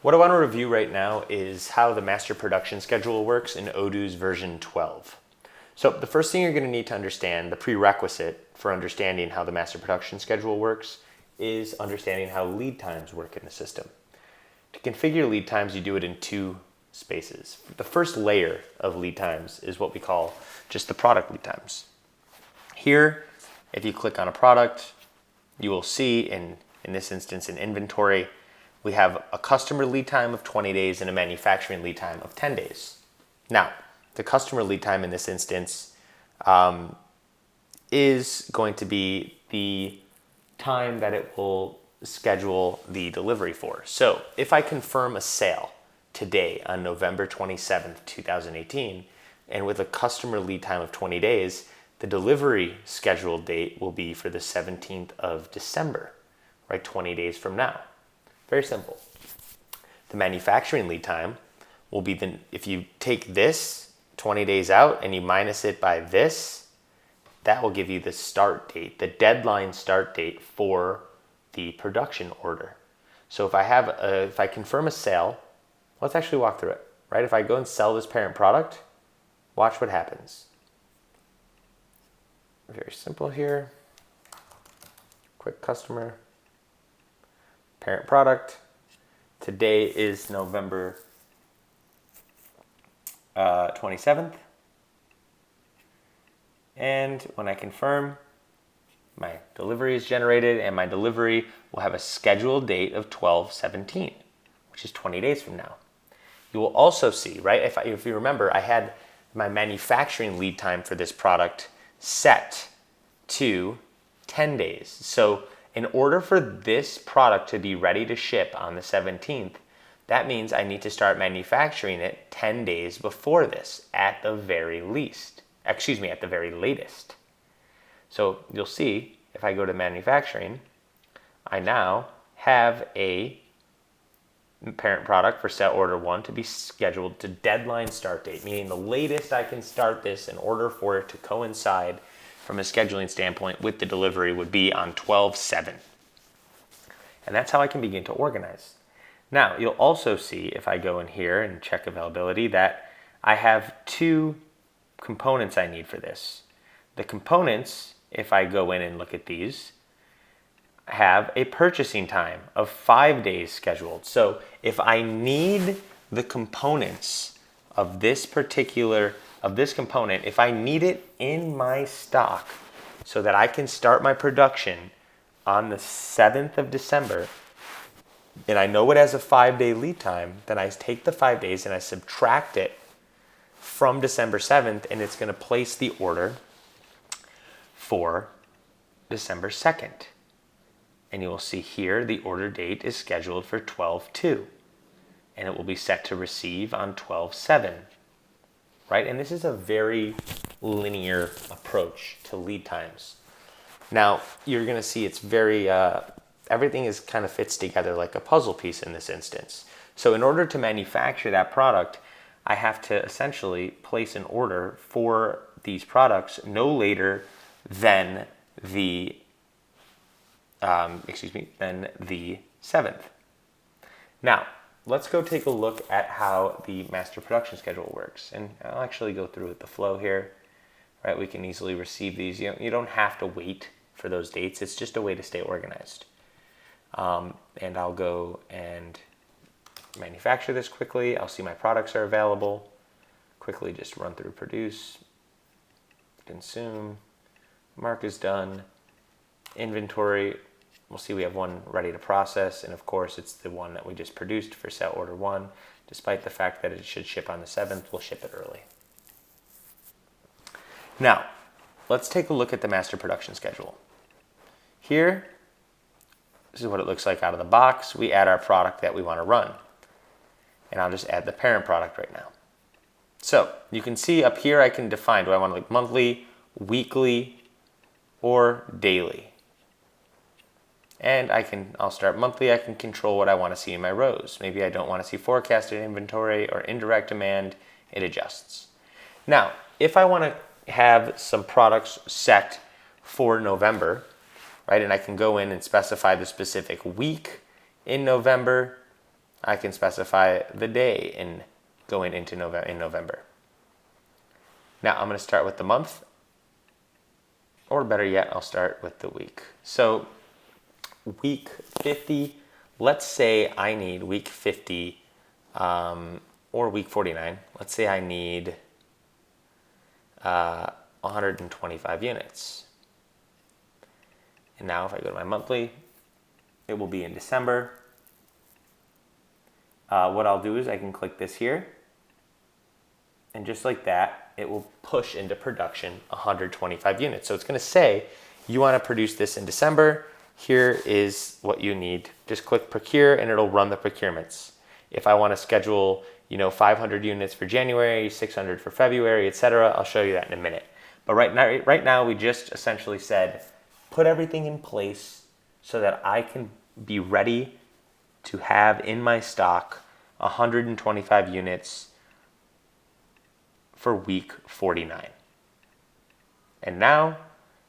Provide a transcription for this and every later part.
What I want to review right now is how the master production schedule works in Odoo's version 12. So the first thing you're going to need to understand, the prerequisite for understanding how the master production schedule works, is understanding how lead times work in the system. To configure lead times, you do it in two spaces. The first layer of lead times is what we call just the product lead times. Here, if you click on a product, you will see in this instance in inventory, we have a customer lead time of 20 days and a manufacturing lead time of 10 days. Now, the customer lead time in this instance is going to be the time that it will schedule the delivery for. So if I confirm a sale today on November 27th, 2018, and with a customer lead time of 20 days, the delivery scheduled date will be for the 17th of December, right? 20 days from now. Very simple. The manufacturing lead time will be if you take this 20 days out and you minus it by this, that will give you the start date, the deadline start date for the production order. So if I confirm a sale, let's actually walk through it, right? If I go and sell this parent product, watch what happens. Very simple here. Quick customer. Parent product. Today is November 27th. And when I confirm, my delivery is generated, and my delivery will have a scheduled date of 12/17, which is 20 days from now. You will also see, right, if you remember, I had my manufacturing lead time for this product set to 10 days. So in order for this product to be ready to ship on the 17th, that means I need to start manufacturing it 10 days before this at the very least. At the very latest. So you'll see, if I go to manufacturing, I now have a parent product for set order 1 to be scheduled to deadline start date, meaning the latest I can start this in order for it to coincide from a scheduling standpoint with the delivery would be on 12/7. And that's how I can begin to organize. Now, you'll also see, if I go in here and check availability, that I have two components I need for this. The components, if I go in and look at these, have a purchasing time of 5 days scheduled. So if I need the components of this component, if I need it in my stock so that I can start my production on the 7th of December, and I know it has a 5-day lead time, then I take the 5 days and I subtract it from December 7th, and it's going to place the order for December 2nd. And you will see here the order date is scheduled for 12/2, and it will be set to receive on 12/7, right? And this is a very linear approach to lead times. Now, you're going to see it's very, everything is kind of fits together like a puzzle piece in this instance. So in order to manufacture that product, I have to essentially place an order for these products no later than the 7th. Now, let's go take a look at how the master production schedule works. And I'll actually go through with the flow here. Right, we can easily receive these. You don't have to wait for those dates. It's just a way to stay organized. And I'll go and manufacture this quickly. I'll see my products are available. Quickly just run through produce, consume, mark is done, inventory. We'll see we have one ready to process, and of course it's the one that we just produced for set order 1. Despite the fact that it should ship on the 7th, we'll ship it early. Now, let's take a look at the master production schedule. Here, this is what it looks like out of the box. We add our product that we want to run. And I'll just add the parent product right now. So you can see up here I can define, do I want like monthly, weekly, or daily? And I'll start monthly. I can control what I want to see in my rows. Maybe I don't want to see forecasted inventory or indirect demand. It adjusts. Now, if I want to have some products set for November, right, and I can go in and specify the specific week in November, I can specify the day in going into November. Now I'm going to start with the month, or better yet, I'll start with the week. So week 50, let's say I need week 50 or week 49. Let's say I need 125 units. And now if I go to my monthly, it will be in December. What I'll do is I can click this here. And just like that, it will push into production 125 units. So it's going to say, you want to produce this in December. Here is what you need. Just click procure and it'll run the procurements. If I want to schedule, 500 units for January, 600 for February, etc., I'll show you that in a minute. But right now we just essentially said, put everything in place so that I can be ready to have in my stock 125 units for week 49. And now,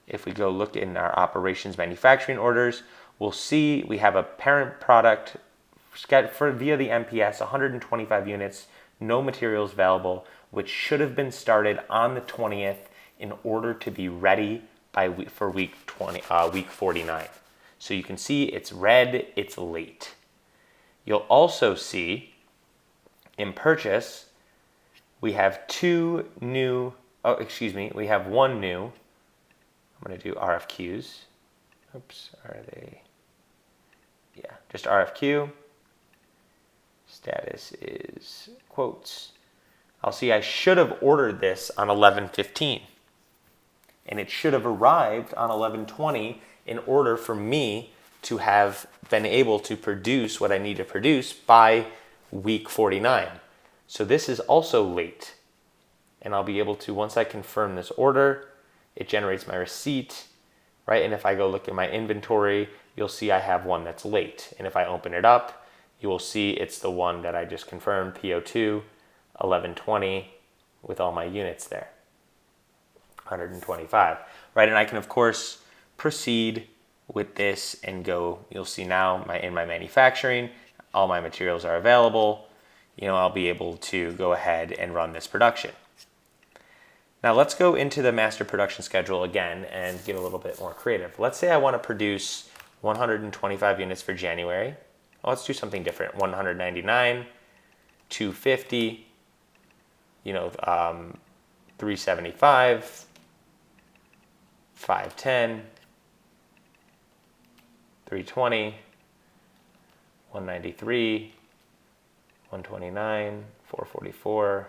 if we go look in our operations manufacturing orders, we'll see we have a parent product via the MPS, 125 units, no materials available, which should have been started on the 20th in order to be ready for week 49. So you can see it's red, it's late. You'll also see in purchase, we have we have one new. I'm going to do RFQs. Oops, are they? Yeah, just RFQ. Status is quotes. I'll see I should have ordered this on 11/15. And it should have arrived on 11/20 in order for me to have been able to produce what I need to produce by week 49. So this is also late. And I'll be able to, once I confirm this order, it generates my receipt, right? And if I go look at my inventory, you'll see I have one that's late. And if I open it up, you will see it's the one that I just confirmed, PO2, 11/20, with all my units there. 125, right? And I can, of course, proceed with this and go, you'll see now in my manufacturing, all my materials are available. I'll be able to go ahead and run this production. Now let's go into the master production schedule again and get a little bit more creative. Let's say I want to produce 125 units for January. Well, let's do something different. 199, 250, 375, 510, 320, 193, 129, 444,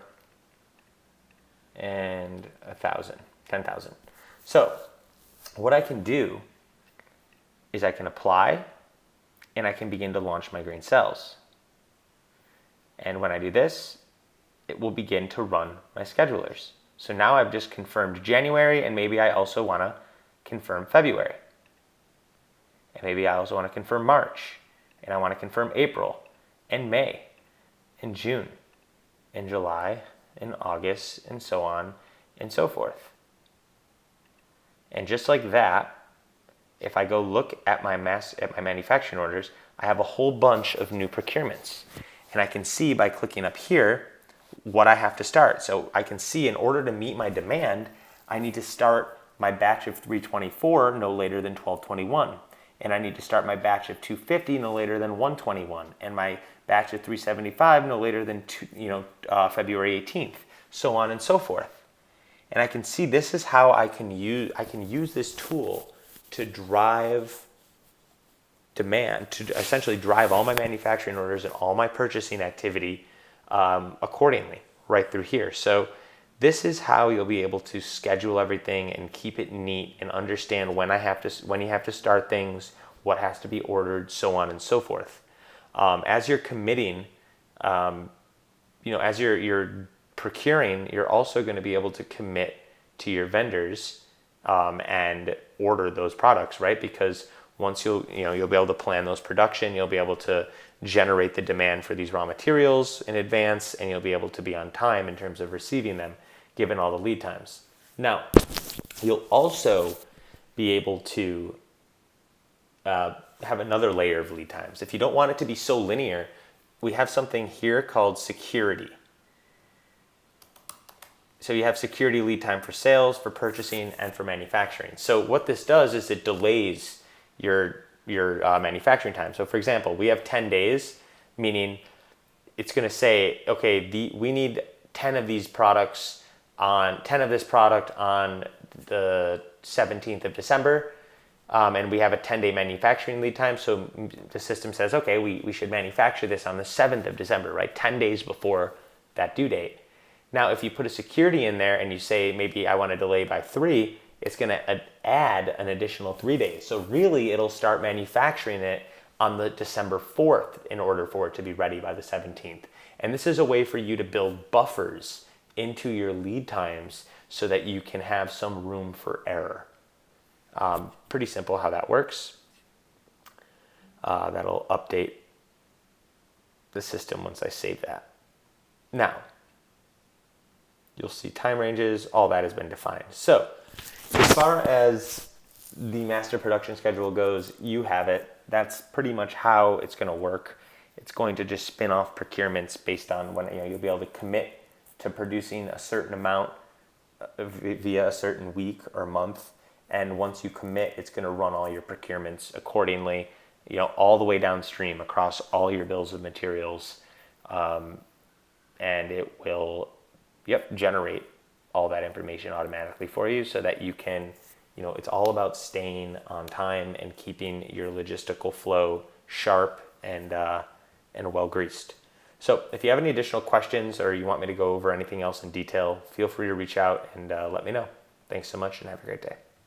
and 1,000, 10,000. So what I can do is I can apply and I can begin to launch my green cells. And when I do this, it will begin to run my schedulers. So now I've just confirmed January, and maybe I also want to confirm February. And maybe I also want to confirm March, and I want to confirm April, and May, and June, and July, and August, and so on and so forth. And just like that, if I go look at my manufacturing orders, I have a whole bunch of new procurements. And I can see by clicking up here what I have to start. So I can see in order to meet my demand, I need to start my batch of 324 no later than 12/21. And I need to start my batch of 250 no later than 1/21. And my batch of 375 no later than February 18th, so on and so forth. And I can see this is how I can use this tool to drive demand, to essentially drive all my manufacturing orders and all my purchasing activity accordingly right through here. So this is how you'll be able to schedule everything and keep it neat and understand when you have to start things, what has to be ordered, so on and so forth. As you're committing, as you're procuring, you're also going to be able to commit to your vendors and order those products, right? Because once you'll be able to plan those production, you'll be able to generate the demand for these raw materials in advance, and you'll be able to be on time in terms of receiving them, given all the lead times. Now, you'll also be able to have another layer of lead times. If you don't want it to be so linear, we have something here called security. So you have security lead time for sales, for purchasing, and for manufacturing. So what this does is it delays your manufacturing time. So for example, we have 10 days, meaning it's going to say, okay, we need 10 of these products on 10 of this product on the 17th of December, and we have a 10-day manufacturing lead time. So the system says, okay, we should manufacture this on the 7th of December, right? 10 days before that due date. Now, if you put a security in there and you say, maybe I want to delay by 3, it's going to add an additional 3 days. So really, it'll start manufacturing it on the December 4th in order for it to be ready by the 17th. And this is a way for you to build buffers into your lead times so that you can have some room for error. Pretty simple how that works. That'll update the system once I save that. Now, you'll see time ranges, all that has been defined. So, as far as the master production schedule goes, you have it. That's pretty much how it's going to work. It's going to just spin off procurements based on when you'll be able to commit to producing a certain amount via a certain week or month. And once you commit, it's going to run all your procurements accordingly, all the way downstream across all your bills of materials. And it will, generate all that information automatically for you so that you can, it's all about staying on time and keeping your logistical flow sharp and well greased. So if you have any additional questions or you want me to go over anything else in detail, feel free to reach out and let me know. Thanks so much and have a great day.